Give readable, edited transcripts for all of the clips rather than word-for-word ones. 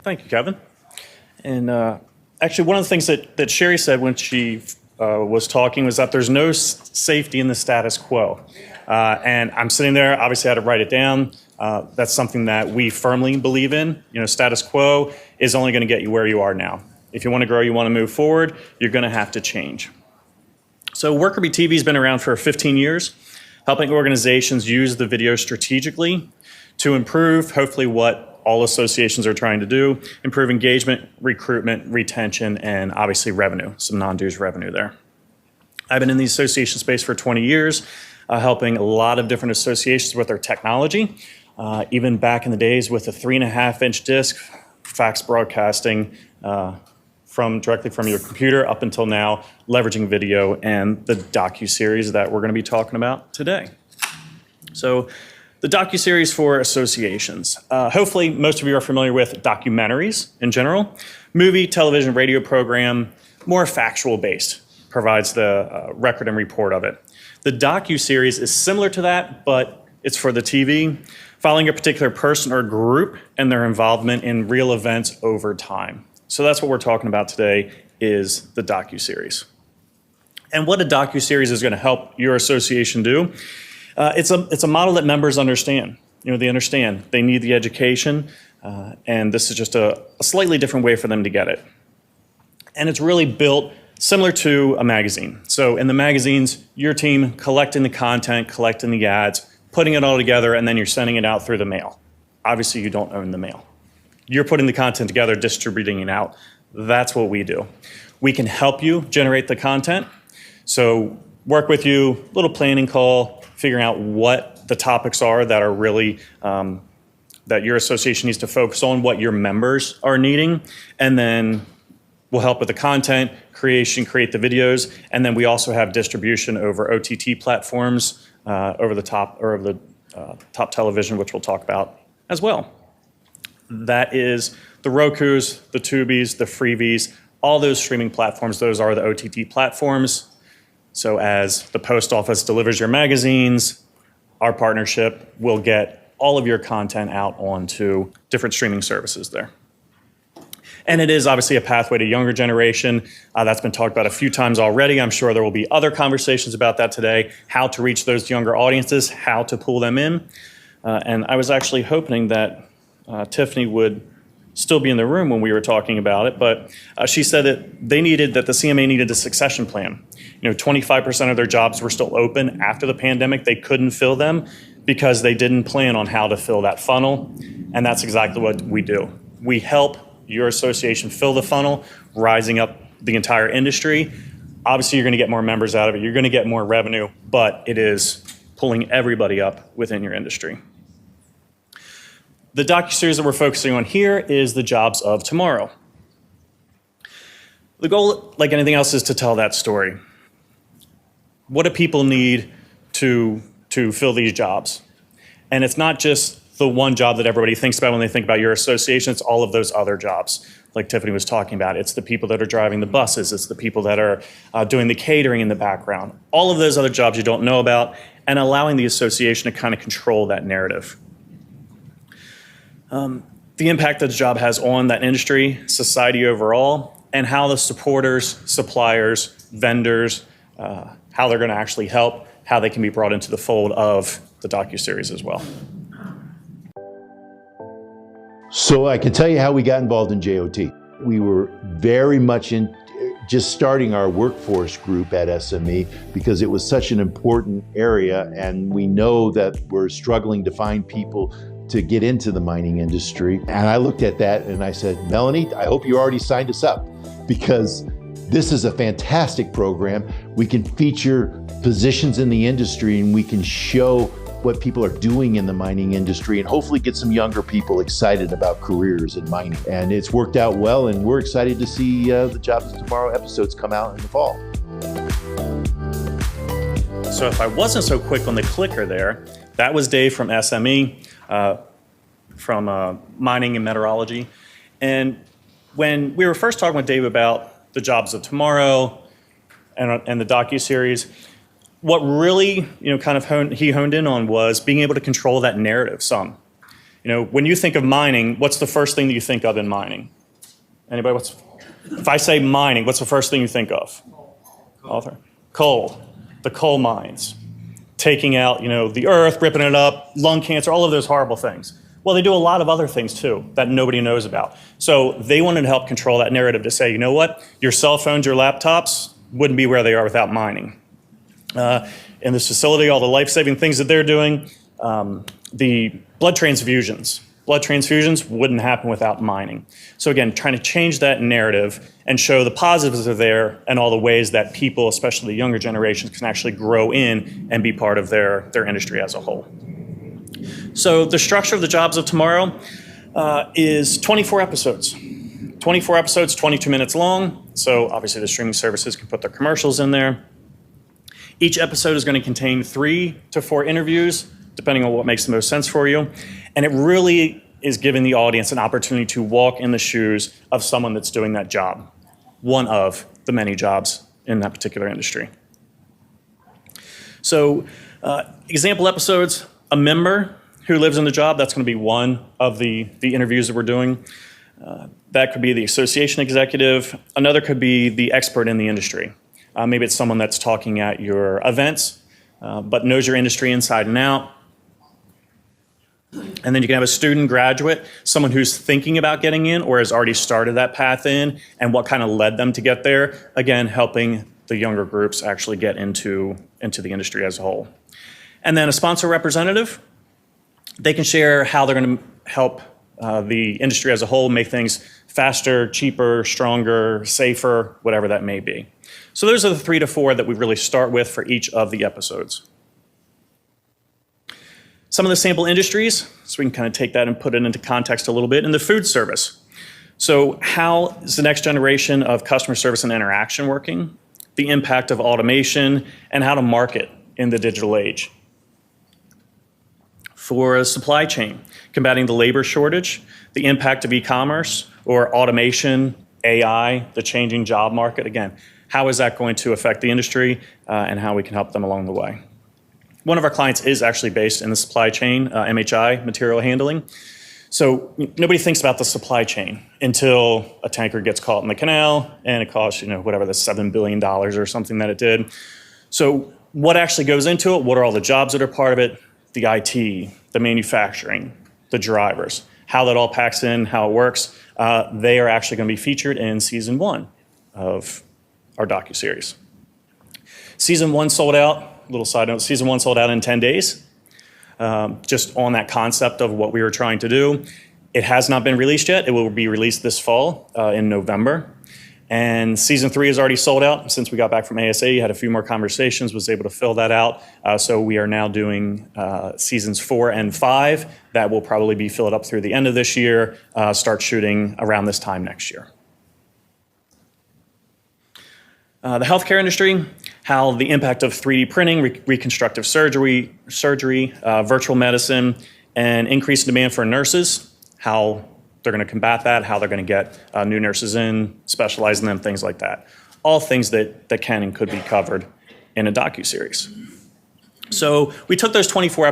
Thank you, Kevin. And actually, one of the things that Sherry said when she was talking was that there's no safety in the status quo. And I'm sitting there, obviously I had to write it down. That's something that we firmly believe in. You know, status quo is only going to get you where you are now. If you want to grow, you want to move forward, you're going to have to change. So Workerby TV has been around for 15 years, helping organizations use the video strategically to improve, hopefully, what all associations are trying to do, improve engagement, recruitment, retention, and obviously revenue, some non-dues revenue there. I've been in the association space for 20 years, helping a lot of different associations with their technology, even back in the days with a 3.5-inch disc, fax broadcasting directly from your computer up until now, leveraging video and the Docuseries that we're going to be talking about today. So the Docuseries for associations. Hopefully most of you are familiar with documentaries in general. Movie, television, radio program, more factual based, provides the record and report of it. The Docuseries is similar to that, but it's for the TV, following a particular person or group and their involvement in real events over time. So that's what we're talking about today, is the Docuseries. And what a Docuseries is going to help your association do, it's a model that members understand. You know, they understand they need the education, and this is just a slightly different way for them to get it. And it's really built similar to a magazine. So in the magazines, your team collecting the content, collecting the ads, putting it all together, and then you're sending it out through the mail. Obviously, you don't own the mail. You're putting the content together, distributing it out. That's what we do. We can help you generate the content. So work with you, little planning call, figuring out what the topics are that are really, that your association needs to focus on, what your members are needing, and then we'll help with the content creation, create the videos, and then we also have distribution over OTT platforms, over the top top television, which we'll talk about as well. That is the Rokus, the Tubis, the Freebies, all those streaming platforms. Those are the OTT platforms. So as the post office delivers your magazines, our partnership will get all of your content out onto different streaming services there. And it is obviously a pathway to younger generation. That's been talked about a few times already. I'm sure there will be other conversations about that today, how to reach those younger audiences, how to pull them in. And I was actually hoping that Tiffany would still be in the room when we were talking about it, but she said that the CMA needed a succession plan. You know, 25% of their jobs were still open after the pandemic. They couldn't fill them because they didn't plan on how to fill that funnel, and that's exactly what we do. We help your association fill the funnel, rising up the entire industry. Obviously, you're going to get more members out of it. You're going to get more revenue, but it is pulling everybody up within your industry. The docuseries that we're focusing on here is the jobs of tomorrow. The goal, like anything else, is to tell that story. What do people need to fill these jobs? And it's not just the one job that everybody thinks about when they think about your association. It's all of those other jobs, like Tiffany was talking about. It's the people that are driving the buses. It's the people that are doing the catering in the background. All of those other jobs you don't know about, and allowing the association to kind of control that narrative. The impact that the job has on that industry, society overall, and how the supporters, suppliers, vendors, how they're going to actually help, how they can be brought into the fold of the docuseries as well. So I can tell you how we got involved in JOT. We were very much in just starting our workforce group at SME because it was such an important area, and we know that we're struggling to find people to get into the mining industry. And I looked at that and I said, Melanie, I hope you already signed us up, because this is a fantastic program. We can feature positions in the industry and we can show what people are doing in the mining industry and hopefully get some younger people excited about careers in mining. And it's worked out well, and we're excited to see the Jobs of Tomorrow episodes come out in the fall. So if I wasn't so quick on the clicker there, that was Dave from SME, from mining and meteorology. And when we were first talking with Dave about the Jobs of Tomorrow and the docuseries, what really, kind of he honed in on was being able to control that narrative some. when you think of mining, what's the first thing that you think of in mining? Anybody? If I say mining, what's the first thing you think of? Author. Coal. The coal mines. Taking out, the earth, ripping it up, lung cancer, all of those horrible things. Well, they do a lot of other things too that nobody knows about. So they wanted to help control that narrative to say, you know what? Your cell phones, your laptops wouldn't be where they are without mining. In this facility, all the life-saving things that they're doing, the blood transfusions. Blood transfusions wouldn't happen without mining. So again, trying to change that narrative and show the positives are there and all the ways that people, especially the younger generations, can actually grow in and be part of their industry as a whole. So the structure of the Jobs of Tomorrow is 24 episodes. 24 episodes, 22 minutes long. So obviously the streaming services can put their commercials in there. Each episode is going to contain 3 to 4 interviews, depending on what makes the most sense for you. And it really is giving the audience an opportunity to walk in the shoes of someone that's doing that job, one of the many jobs in that particular industry. So example episodes, a member who lives in the job, that's going to be one of the interviews that we're doing. That could be the association executive. Another could be the expert in the industry. Maybe it's someone that's talking at your events, but knows your industry inside and out. And then you can have a student graduate, someone who's thinking about getting in or has already started that path in and what kind of led them to get there. Again, helping the younger groups actually get into the industry as a whole. And then a sponsor representative, they can share how they're going to help the industry as a whole make things faster, cheaper, stronger, safer, whatever that may be. So those are the 3 to 4 that we really start with for each of the episodes. Some of the sample industries, so we can kind of take that and put it into context a little bit, in the food service. So how is the next generation of customer service and interaction working? The impact of automation and how to market in the digital age. For a supply chain, combating the labor shortage, the impact of e-commerce or automation, AI, the changing job market. Again, how is that going to affect the industry and how we can help them along the way? One of our clients is actually based in the supply chain, MHI, material handling. So nobody thinks about the supply chain until a tanker gets caught in the canal and it costs, whatever the $7 billion or something that it did. So what actually goes into it? What are all the jobs that are part of it? The IT, the manufacturing, the drivers, how that all packs in, how it works. They are actually going to be featured in season 1 of our docuseries. Season 1 sold out, little side note, season 1 sold out in 10 days. Just on that concept of what we were trying to do. It has not been released yet. It will be released this fall in November. And season 3 is already sold out. Since we got back from ASA, had a few more conversations, was able to fill that out. So we are now doing seasons 4 and 5. That will probably be filled up through the end of this year, start shooting around this time next year. The healthcare industry, how the impact of 3D printing, reconstructive surgery, virtual medicine, and increased demand for nurses, how they're going to combat that, how they're going to get new nurses in, specialize in them, things like that. All things that can and could be covered in a docuseries. So we took those 24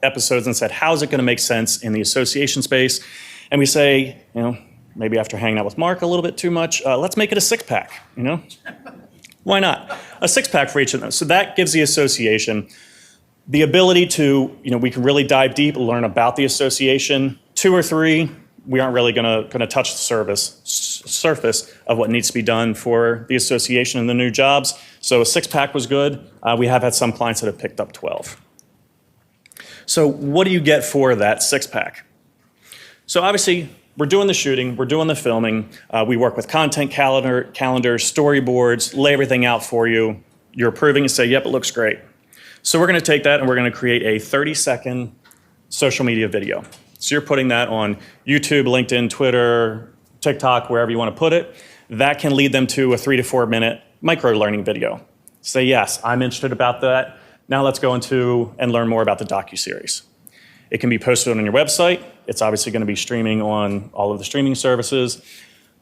episodes and said, how is it going to make sense in the association space? And we say, maybe after hanging out with Mark a little bit too much, let's make it a 6-pack, Why not? A 6-pack for each of them. So that gives the association the ability to, we can really dive deep, learn about the association. 2 or 3, we aren't really going to touch the surface of what needs to be done for the association and the new jobs. So a 6-pack was good. We have had some clients that have picked up 12. So what do you get for that 6-pack? So obviously, we're doing the shooting, we're doing the filming. We work with content calendars, storyboards, lay everything out for you. You're approving and say, yep, it looks great. So we're going to take that and we're going to create a 30-second social media video. So you're putting that on YouTube, LinkedIn, Twitter, TikTok, wherever you want to put it. That can lead them to a 3 to 4 minute micro-learning video. Say, yes, I'm interested about that. Now let's go into and learn more about the docuseries. It can be posted on your website. It's obviously going to be streaming on all of the streaming services.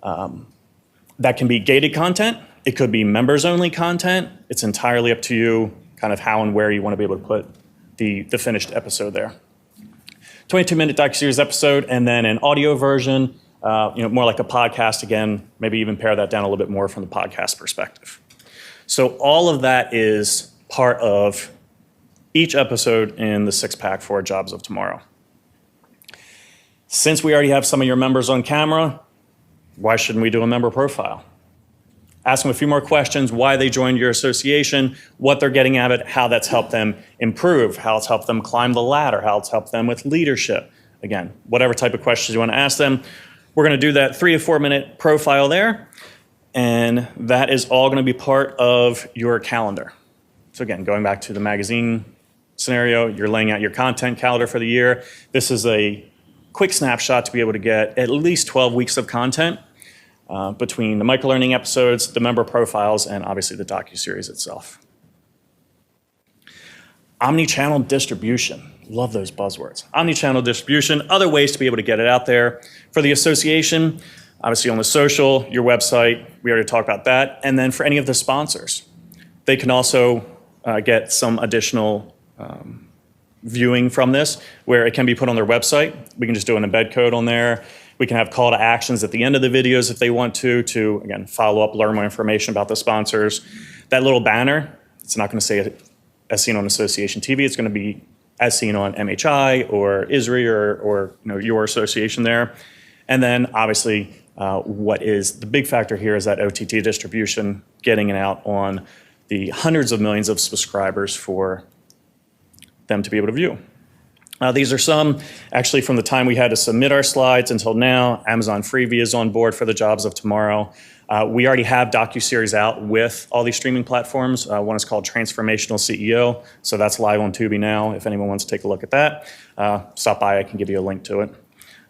That can be gated content. It could be members-only content. It's entirely up to you, kind of how and where you want to be able to put the finished episode there. 22-minute docuseries episode, and then an audio version, more like a podcast again, maybe even pare that down a little bit more from the podcast perspective. So all of that is part of each episode in the six-pack for Jobs of Tomorrow. Since we already have some of your members on camera, why shouldn't we do a member profile? Ask them a few more questions, why they joined your association, what they're getting out of it, how that's helped them improve, how it's helped them climb the ladder, how it's helped them with leadership. Again, whatever type of questions you want to ask them. We're going to do that 3 to 4 minute profile there, and that is all going to be part of your calendar. So again, going back to the magazine scenario, you're laying out your content calendar for the year. This is a quick snapshot to be able to get at least 12 weeks of content between the microlearning episodes, the member profiles, and obviously the docuseries itself. Omni-channel distribution. Love those buzzwords. Omni-channel distribution, other ways to be able to get it out there. For the association, obviously on the social, your website, we already talked about that. And then for any of the sponsors, they can also get some additional viewing from this, where it can be put on their website. We can just do an embed code on there. We can have call to actions at the end of the videos if they want to again, follow up, learn more information about the sponsors. That little banner, it's not going to say as seen on Association TV. It's going to be as seen on MHI or ISRI or your association there. And then obviously what is the big factor here is that OTT distribution, getting it out on the hundreds of millions of subscribers for them to be able to view. These are some, actually, from the time we had to submit our slides until now. Amazon Freebie is on board for the Jobs of Tomorrow. We already have docuseries out with all these streaming platforms. One is called Transformational CEO, so that's live on Tubi now. If anyone wants to take a look at that, stop by. I can give you a link to it.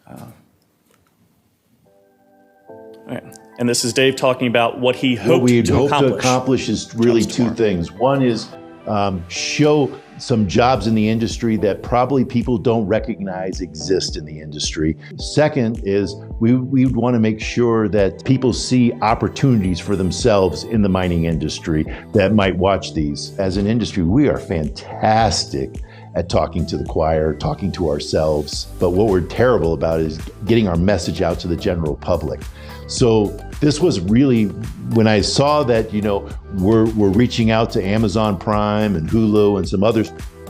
All right. And this is Dave talking about what he hoped to accomplish is really two things. One is show some jobs in the industry that probably people don't recognize exist in the industry. Second is we want to make sure that people see opportunities for themselves in the mining industry that might watch these. As an industry, we are fantastic at talking to the choir, talking to ourselves, but what we're terrible about is getting our message out to the general public. So this was really, when I saw that, we're reaching out to Amazon Prime and Hulu and some other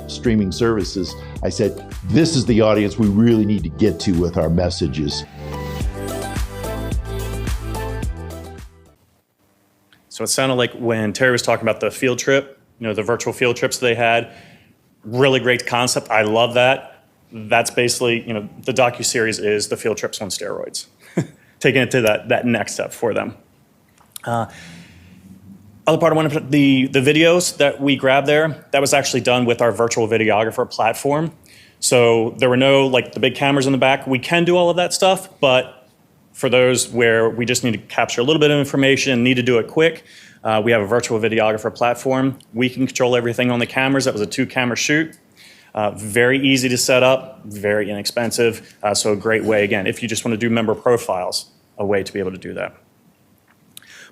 streaming services, I said, this is the audience we really need to get to with our messages. So it sounded like when Terry was talking about the field trip, the virtual field trips they had, really great concept. I love that. That's basically, the docuseries is the field trips on steroids. Taking it to that next step for them. Other part I want to put, the videos that we grabbed there, that was actually done with our virtual videographer platform. So there were no the big cameras in the back. We can do all of that stuff, but for those where we just need to capture a little bit of information and need to do it quick, we have a virtual videographer platform. We can control everything on the cameras. That was a 2-camera shoot. Very easy to set up, very inexpensive. So a great way, again, if you just want to do member profiles, a way to be able to do that.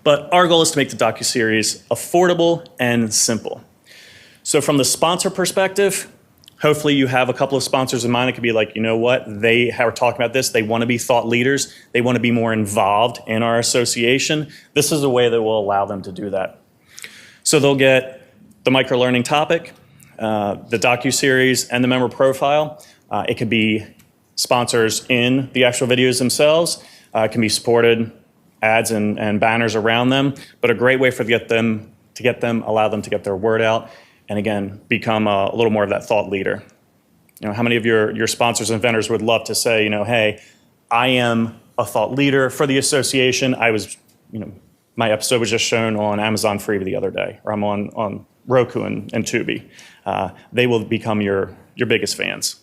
But our goal is to make the docuseries affordable and simple. So from the sponsor perspective, hopefully you have a couple of sponsors in mind that could be like, they are talking about this. They want to be thought leaders. They want to be more involved in our association. This is a way that will allow them to do that. So they'll get the microlearning topic, the docuseries, and the member profile. It could be sponsors in the actual videos themselves. It can be supported ads and banners around them, but a great way allow them to get their word out, and again, become a little more of that thought leader. How many of your sponsors and vendors would love to say, hey, I am a thought leader for the association. I was, my episode was just shown on Amazon Freebie the other day, or I'm on Roku and Tubi. They will become your biggest fans.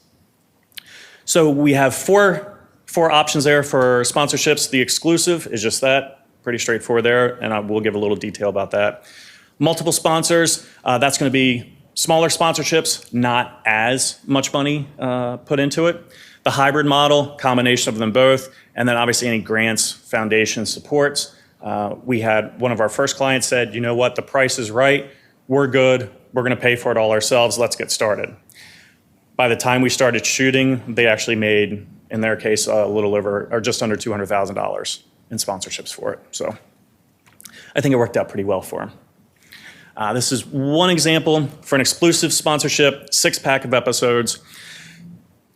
So we have four options there for sponsorships. The exclusive is just that, pretty straightforward there, and I will give a little detail about that. Multiple sponsors, that's going to be smaller sponsorships, not as much money put into it. The hybrid model, combination of them both, and then obviously any grants, foundation supports. We had one of our first clients said, what, the price is right, we're good, we're going to pay for it all ourselves, let's get started. By the time we started shooting, they actually made, in their case, a little over, or just under $200,000 in sponsorships for it. So I think it worked out pretty well for them. This is one example for an exclusive sponsorship, 6-pack of episodes.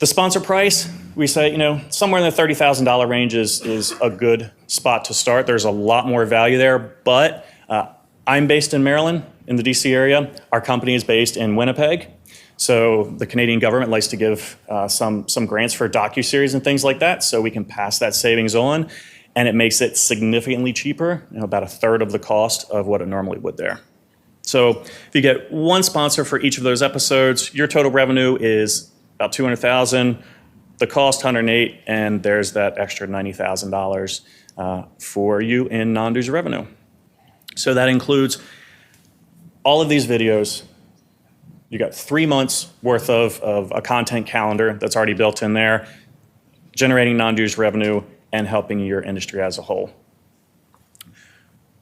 The sponsor price, we say, somewhere in the $30,000 range is a good spot to start. There's a lot more value there, but I'm based in Maryland, in the DC area. Our company is based in Winnipeg. So the Canadian government likes to give some grants for Docuseries and things like that, so we can pass that savings on, and it makes it significantly cheaper, about a third of the cost of what it normally would there. So if you get one sponsor for each of those episodes, your total revenue is about $200,000, the cost $108,000, and there's that extra $90,000 for you in non-dues revenue. So that includes all of these videos. You got 3 months worth of a content calendar that's already built in there, generating non-dues revenue and helping your industry as a whole.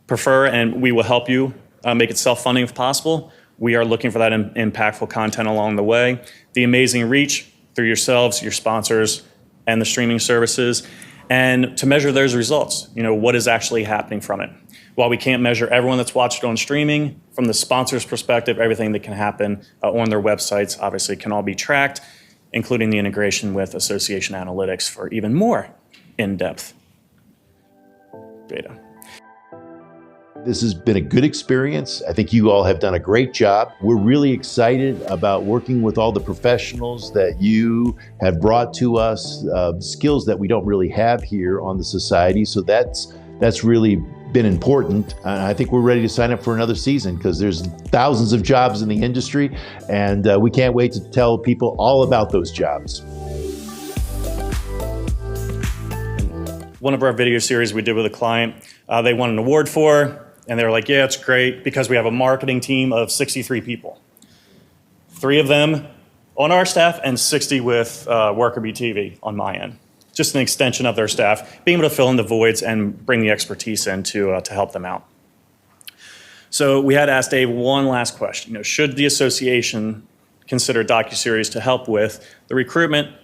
Prefer, and we will help you make it self-funding if possible. We are looking for that impactful content along the way. The amazing reach through yourselves, your sponsors, and the streaming services, and to measure those results. What is actually happening from it. While we can't measure everyone that's watched it on streaming, from the sponsor's perspective, everything that can happen on their websites obviously can all be tracked, including the integration with association analytics for even more in-depth data. This has been a good experience. I think you all have done a great job. We're really excited about working with all the professionals that you have brought to us, skills that we don't really have here on the society. So that's really been important. I think we're ready to sign up for another season because there's thousands of jobs in the industry, and we can't wait to tell people all about those jobs. One of our video series we did with a client, they won an award for. And they were like, yeah, it's great because we have a marketing team of 63 people. 3 of them on our staff and 60 with Workerbee TV on my end. Just an extension of their staff, being able to fill in the voids and bring the expertise in to help them out. So we had asked Dave one last question. Should the association consider Docuseries to help with the recruitment,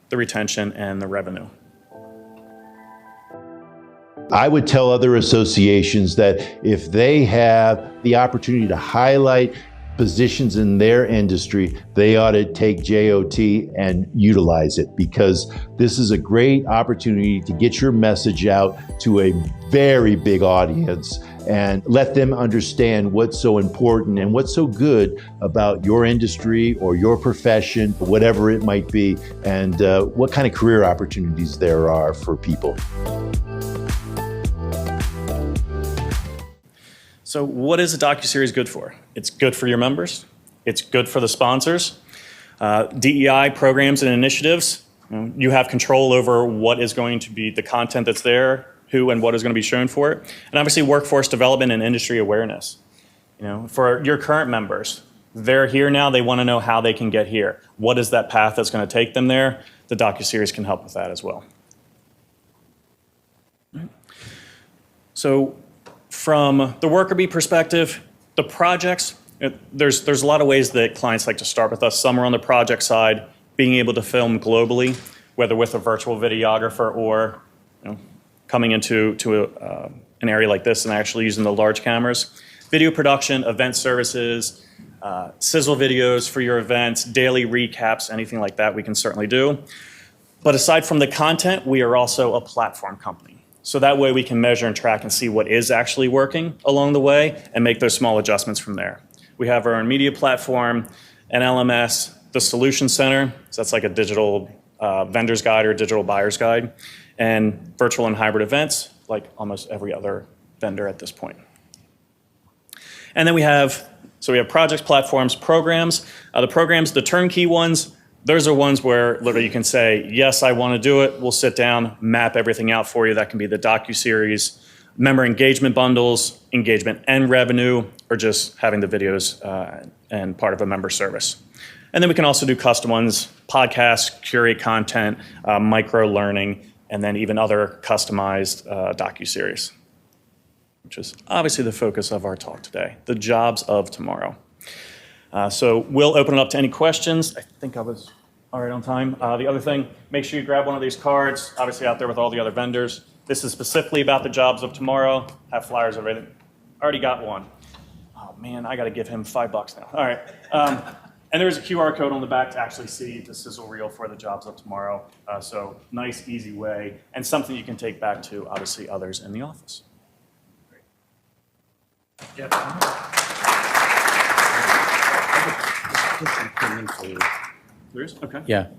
the retention, and the revenue? I would tell other associations that if they have the opportunity to highlight positions in their industry, they ought to take JOT and utilize it, because this is a great opportunity to get your message out to a very big audience and let them understand what's so important and what's so good about your industry or your profession, whatever it might be, and what kind of career opportunities there are for people. So what is a Docuseries good for? It's good for your members. It's good for the sponsors. DEI programs and initiatives, you have control over what is going to be the content that's there, who and what is going to be shown for it. And obviously workforce development and industry awareness. For your current members, they're here now, they want to know how they can get here. What is that path that's going to take them there? The Docuseries can help with that as well. So from the Workerbee perspective, the projects, there's a lot of ways that clients like to start with us. Some are on the project side, being able to film globally, whether with a virtual videographer or coming into an area like this and actually using the large cameras. Video production, event services, sizzle videos for your events, daily recaps, anything like that we can certainly do. But aside from the content, we are also a platform company. So that way we can measure and track and see what is actually working along the way and make those small adjustments from there. We have our own media platform, an LMS, the Solution Center, so that's like a digital vendor's guide or digital buyer's guide, and virtual and hybrid events like almost every other vendor at this point. And then we have projects, platforms, programs. The programs, the turnkey ones, those are ones where literally you can say, yes, I want to do it. We'll sit down, map everything out for you. That can be the Docuseries, member engagement bundles, engagement and revenue, or just having the videos and part of a member service. And then we can also do custom ones, podcasts, curate content, micro learning, and then even other customized Docuseries, which is obviously the focus of our talk today, the jobs of tomorrow. So we'll open it up to any questions. I think I was All right, on time. The other thing, make sure you grab one of these cards, obviously out there with all the other vendors. This is specifically about the jobs of tomorrow. Have flyers of it. Already got one. Oh man, I got to give him $5 now. All right. And there's a QR code on the back to actually see the sizzle reel for the jobs of tomorrow. So nice, easy way, and something you can take back to, obviously, others in the office. Yours? Okay. Yeah.